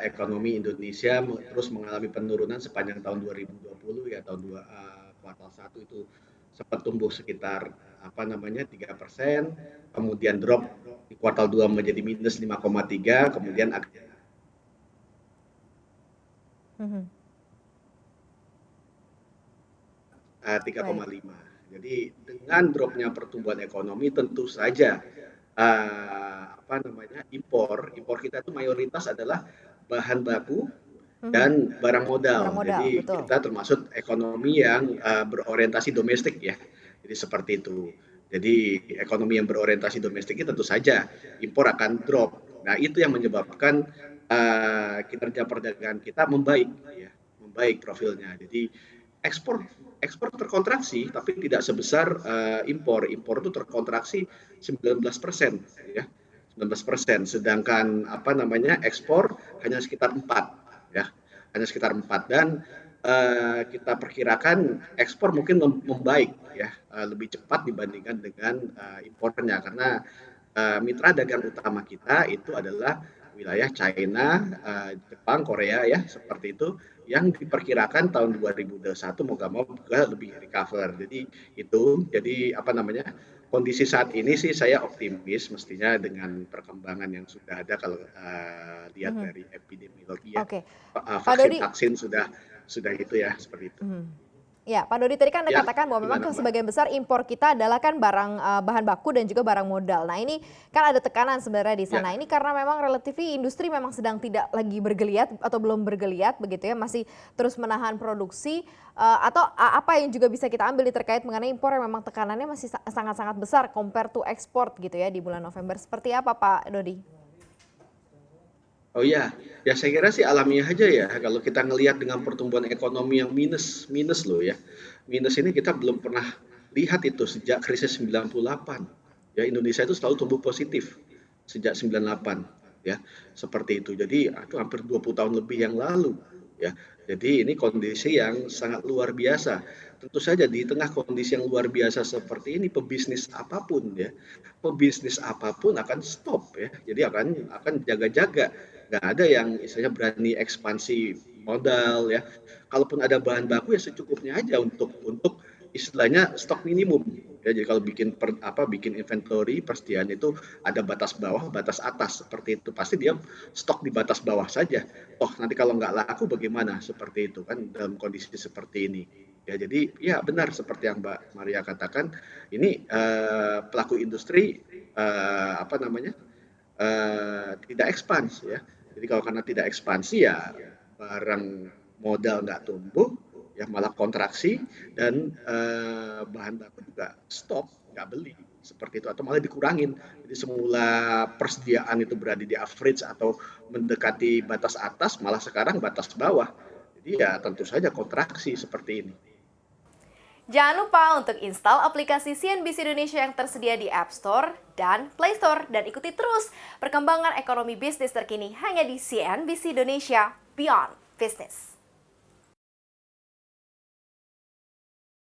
ekonomi Indonesia terus mengalami penurunan sepanjang tahun 2020 ya kuartal 1 itu sempat tumbuh sekitar 3%, kemudian drop di kuartal 2 menjadi minus 5,3, kemudian 3,5. Jadi dengan dropnya pertumbuhan ekonomi tentu saja impor kita itu mayoritas adalah bahan baku dan barang Barang modal. modal, Jadi betul. kita termasuk ekonomi yang berorientasi domestik ya. Jadi seperti itu. Jadi ekonomi yang berorientasi domestik itu tentu saja impor akan drop. Nah itu yang menyebabkan kinerja perdagangan kita membaik, ya, membaik profilnya. Jadi ekspor ekspor terkontraksi, tapi tidak sebesar impor. Impor itu terkontraksi 19%, ya. 19%, sedangkan ekspor hanya sekitar 4, ya, hanya sekitar 4 dan kita perkirakan ekspor mungkin membaik, ya, lebih cepat dibandingkan dengan impornya karena mitra dagang utama kita itu adalah wilayah China, Jepang, Korea ya seperti itu yang diperkirakan tahun 2021 moga-moga lebih recover. Jadi kondisi saat ini sih saya optimis mestinya dengan perkembangan yang sudah ada kalau lihat dari epidemiologi ya. Oke, Pak Dodi. Vaksin-vaksin sudah itu ya seperti itu. Ya, Pak Dodi tadi kan Anda Ya, katakan bahwa memang gimana Mbak? sebagian besar impor kita adalah kan bahan baku dan juga barang modal. Nah ini kan ada tekanan sebenarnya di Ya. sana. Ini karena memang relatifly industri memang sedang tidak lagi bergeliat atau belum bergeliat begitu ya, masih terus menahan produksi atau apa yang juga bisa kita ambil terkait mengenai impor yang memang tekanannya masih sangat-sangat besar compare to export gitu ya di bulan November. Seperti apa Pak Dodi? Oh iya, ya saya kira sih alamiah aja ya. Kalau kita ngelihat dengan pertumbuhan ekonomi yang minus loh ya. Minus ini kita belum pernah lihat itu sejak krisis 98. Ya, Indonesia itu selalu tumbuh positif sejak 98 ya. Seperti itu. Jadi itu hampir 20 tahun lebih yang lalu ya. Jadi ini kondisi yang sangat luar biasa. Tentu saja di tengah kondisi yang luar biasa seperti ini pebisnis apapun akan stop ya. Jadi akan jaga-jaga, nggak ada yang istilahnya berani ekspansi modal ya. Kalaupun ada bahan baku ya secukupnya aja untuk istilahnya stok minimum. Ya, jadi kalau bikin inventory persediaan itu ada batas bawah, batas atas seperti itu. Pasti dia stok di batas bawah saja. Oh nanti kalau nggak laku bagaimana? Seperti itu kan dalam kondisi seperti ini. Ya jadi ya benar seperti yang Mbak Maria katakan. Ini pelaku industri tidak ekspansi ya. Jadi kalau karena tidak ekspansi ya barang modal nggak tumbuh, ya malah kontraksi dan bahan baku juga stop, nggak beli seperti itu atau malah dikurangin. Jadi semula persediaan itu berada di average atau mendekati batas atas, malah sekarang batas bawah. Jadi ya tentu saja kontraksi seperti ini. Jangan lupa untuk install aplikasi CNBC Indonesia yang tersedia di App Store dan Play Store dan ikuti terus perkembangan ekonomi bisnis terkini hanya di CNBC Indonesia Beyond Business.